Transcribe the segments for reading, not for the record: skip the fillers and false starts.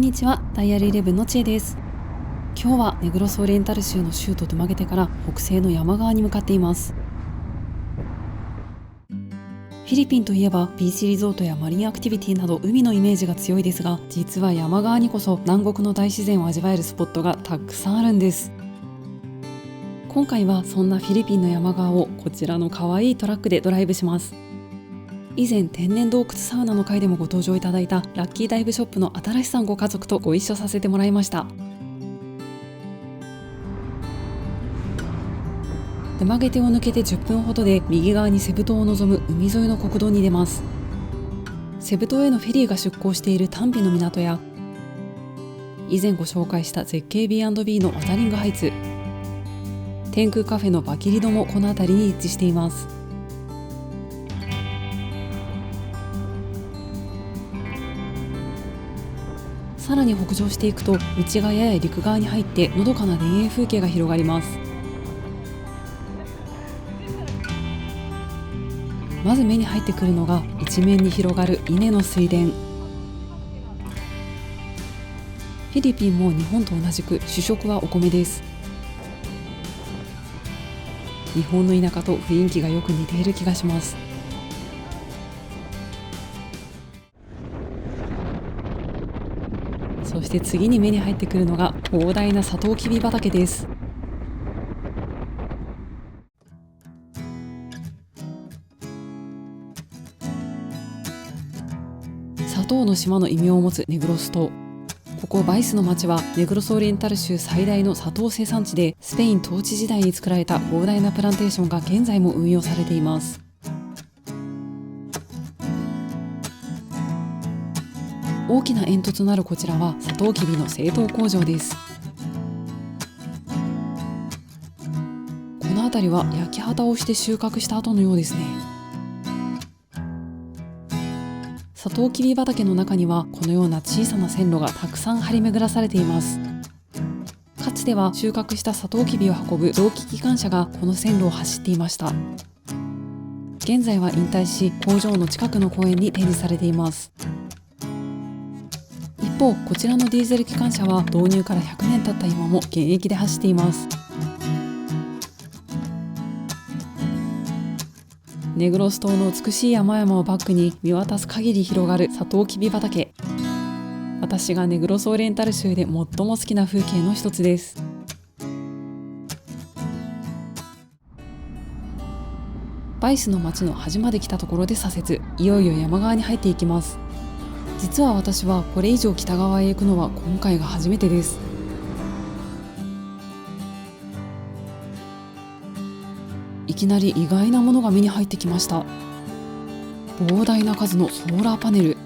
にちは、ダイアリー11のちえです。今日はネグロスオリエンタル州の州都ドゥマゲテから北西の山側に向かっています。フィリピンといえばビーチリゾートやマリンアクティビティなど海のイメージが強いですが、実は山側にこそ南国の大自然を味わえるスポットがたくさんあるんです。今回はそんなフィリピンの山側をこちらの可愛いトラックでドライブします。以前天然洞窟サウナの回でもご登場いただいたラッキーダイブショップの新さんご家族とご一緒させてもらいました。ドゥマゲテを抜けて10分ほどで右側にセブ島を望む海沿いの国道に出ます。セブ島へのフェリーが出港しているタンピの港や、以前ご紹介した絶景 B&B のワザリングハイツ、天空カフェのバキリドもこの辺りに位置しています。さらに北上していくと道がやや陸側に入ってのどかな田園風景が広がります。まず目に入ってくるのが一面に広がる稲の水田。フィリピンも日本と同じく主食はお米です。日本の田舎と雰囲気がよく似ている気がします。そして次に目に入ってくるのが広大なサトウキビ畑です。砂糖の島の異名を持つネグロス島。ここバイスの町はネグロスオリエンタル州最大の砂糖生産地で、スペイン統治時代に作られた広大なプランテーションが現在も運用されています。大きな煙突のあるこちらはサトウキビの製糖工場です。この辺りは焼き畑をして収穫した後のようですね。サトウキビ畑の中にはこのような小さな線路がたくさん張り巡らされています。かつては収穫したサトウキビを運ぶ蒸気機関車がこの線路を走っていました。現在は引退し、工場の近くの公園に展示されています。一方、こちらのディーゼル機関車は導入から100年経った今も現役で走っています。ネグロス島の美しい山々をバックに見渡す限り広がるサトウキビ畑。私がネグロスオリエンタル州で最も好きな風景の一つです。バイスの町の端まで来たところで左折、いよいよ山側に入っていきます。実は私はこれ以上北側へ行くのは今回が初めてです。いきなり意外なものが目に入ってきました。膨大な数のソーラーパネル。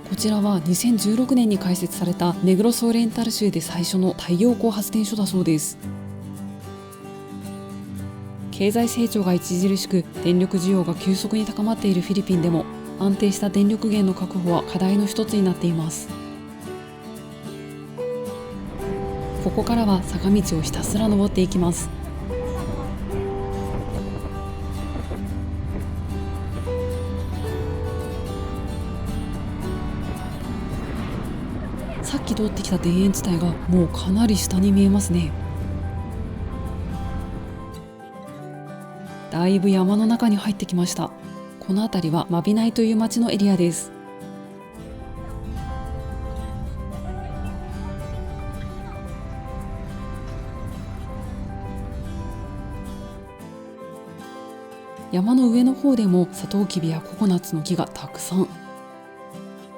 こちらは2016年に開設されたネグロスオリエンタル州で最初の太陽光発電所だそうです。経済成長が著しく電力需要が急速に高まっているフィリピンでも、安定した電力源の確保は課題の一つになっています。ここからは坂道をひたすら登っていきます。さっき通ってきた田園地帯がもうかなり下に見えますね。だいぶ山の中に入ってきました。この辺りはマビナイという町のエリアです。山の上の方でもサトウキビやココナッツの木がたくさん。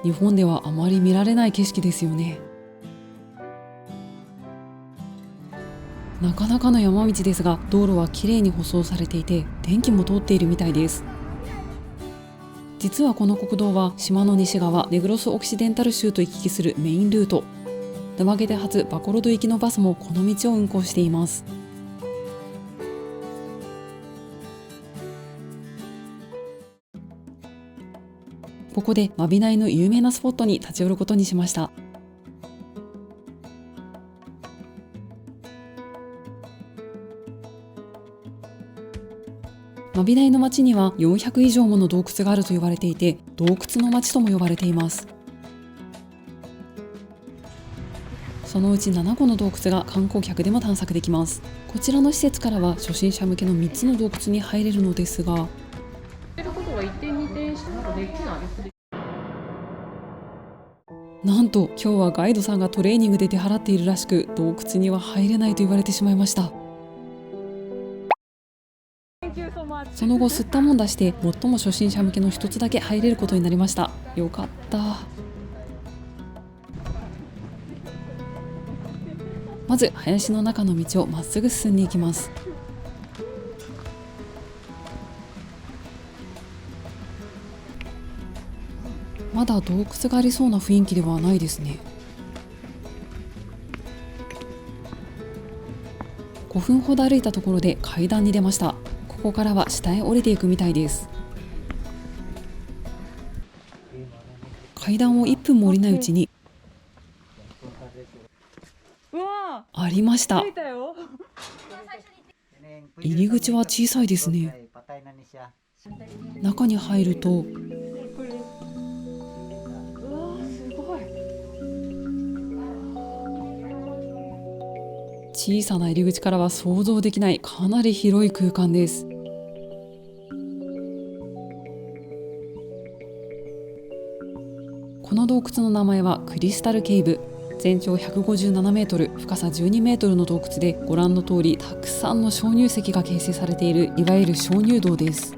日本ではあまり見られない景色ですよね。なかなかの山道ですが、道路はきれいに舗装されていて電気も通っているみたいです。実はこの国道は島の西側ネグロスオキシデンタル州と行き来するメインルート。ドゥマゲテ発バコロド行きのバスもこの道を運行しています。ここでマビナイの有名なスポットに立ち寄ることにしました。マビダイの町には400以上もの洞窟があると言われていて、洞窟の町とも呼ばれています。そのうち7個の洞窟が観光客でも探索できます。こちらの施設からは初心者向けの3つの洞窟に入れるのですが、なんと今日はガイドさんがトレーニングで出払っているらしく、洞窟には入れないと言われてしまいました。その後吸ったもんだして最も初心者向けの一つだけ入れることになりました。よかった。まず林の中の道をまっすぐ進んでいきます。まだ洞窟がありそうな雰囲気ではないですね。5分ほど歩いたところで階段に出ました。ここからは下へ降りていくみたいです。階段を1分も降りないうちにありました。入り口は小さいですね。中に入ると小さな入り口からは想像できないかなり広い空間です。この洞窟の名前はクリスタルケイブ。全長157メートル、深さ12メートルの洞窟で、ご覧の通りたくさんの鍾乳石が形成されている、いわゆる鍾乳洞です。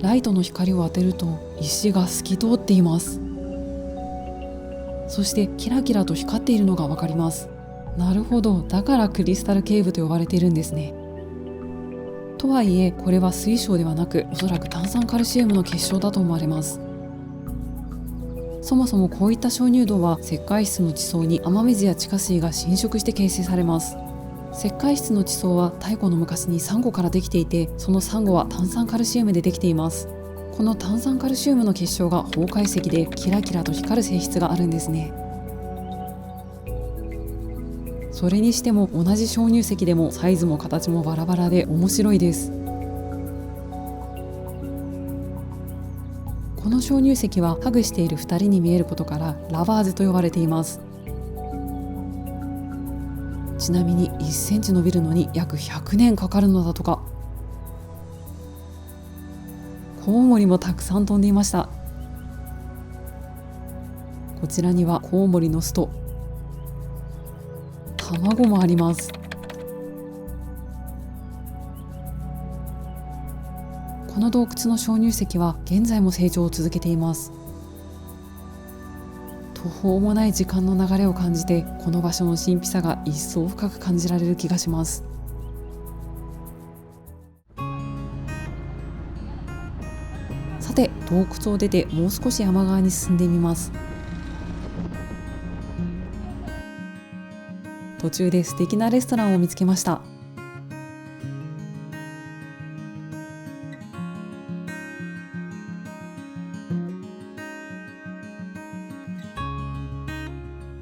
ライトの光を当てると石が透き通っています。そしてキラキラと光っているのがわかります。なるほど、だからクリスタルケーブと呼ばれているんですね。とはいえこれは水晶ではなく、おそらく炭酸カルシウムの結晶だと思われます。そもそもこういった鍾乳洞は石灰質の地層に雨水や地下水が浸食して形成されます。石灰質の地層は太古の昔にサンゴからできていて、そのサンゴは炭酸カルシウムでできています。この炭酸カルシウムの結晶が崩壊石でキラキラと光る性質があるんですね。それにしても同じ鍾乳石でもサイズも形もバラバラで面白いです。この鍾乳石はハグしている2人に見えることからラバーズと呼ばれています。ちなみに1センチ伸びるのに約100年かかるのだとか。コウモリもたくさん飛んでいました。こちらにはコウモリの巣と卵もあります。この洞窟の鍾乳石は現在も成長を続けています。途方もない時間の流れを感じて、この場所の神秘さが一層深く感じられる気がします。さて洞窟を出てもう少し山側に進んでみます。途中で素敵なレストランを見つけました。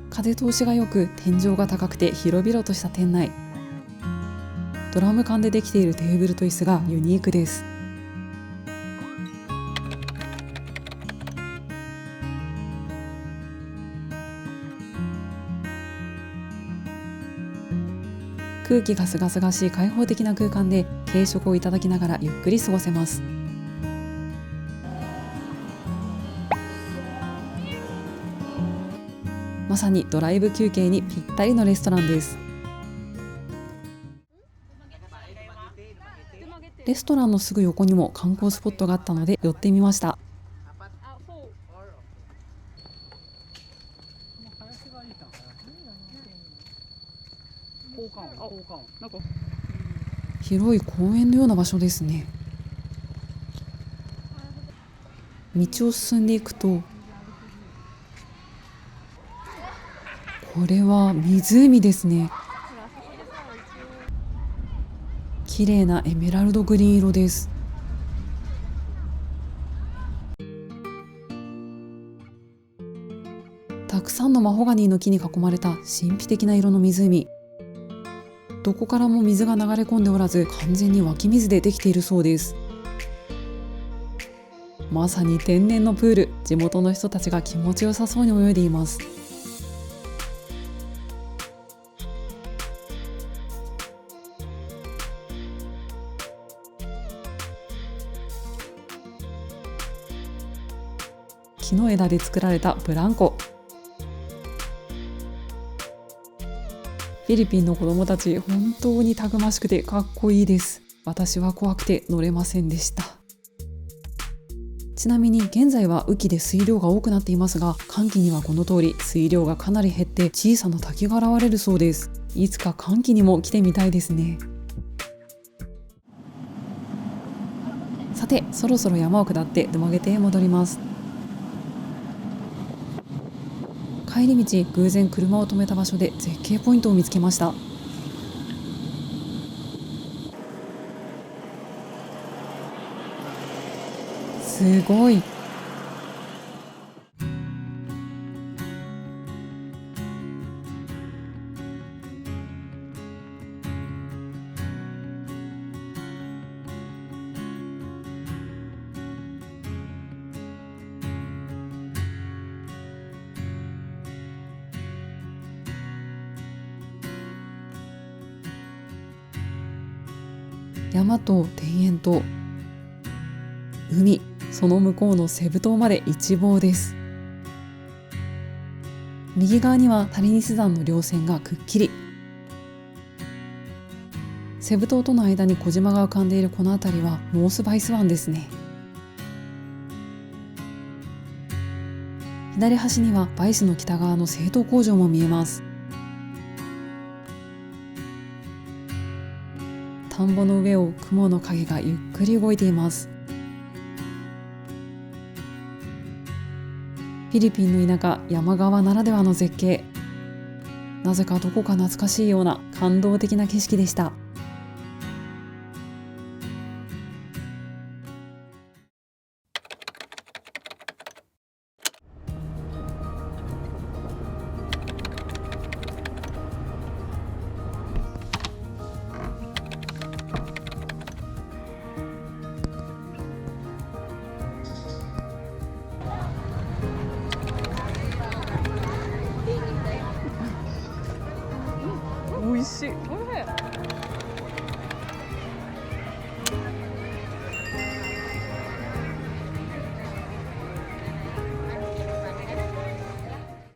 風通しが良く、天井が高くて広々とした店内。ドラム缶でできているテーブルと椅子がユニークです。空気がすがすがしい開放的な空間で軽食をいただきながらゆっくり過ごせます。まさにドライブ休憩にぴったりのレストランです。レストランのすぐ横にも観光スポットがあったので寄ってみました。広い公園のような場所ですね。道を進んでいくと、これは湖ですね。綺麗なエメラルドグリーン色です。たくさんのマホガニーの木に囲まれた神秘的な色の湖。どこからも水が流れ込んでおらず、完全に湧き水でできているそうです。まさに天然のプール。地元の人たちが気持ちよさそうに泳いでいます。木の枝で作られたブランコ。フィリピンの子供たち、本当にたくましくてかっこいいです。私は怖くて乗れませんでした。ちなみに現在は雨季で水量が多くなっていますが、乾季にはこの通り水量がかなり減って小さな滝が現れるそうです。いつか乾季にも来てみたいですね。さて、そろそろ山を下ってドマゲテへ戻ります。帰り道、偶然車を止めた場所で絶景ポイントを見つけました。すごい。山と田園と海、その向こうのセブ島まで一望です。右側にはタリニス山の稜線がくっきり。セブ島との間に小島が浮かんでいるこの辺りはノースバイス湾ですね。左端にはバイスの北側の製糖工場も見えます。田んぼの上を雲の影がゆっくり動いています。フィリピンの田舎、山側ならではの絶景。なぜかどこか懐かしいような感動的な景色でした。美味しい。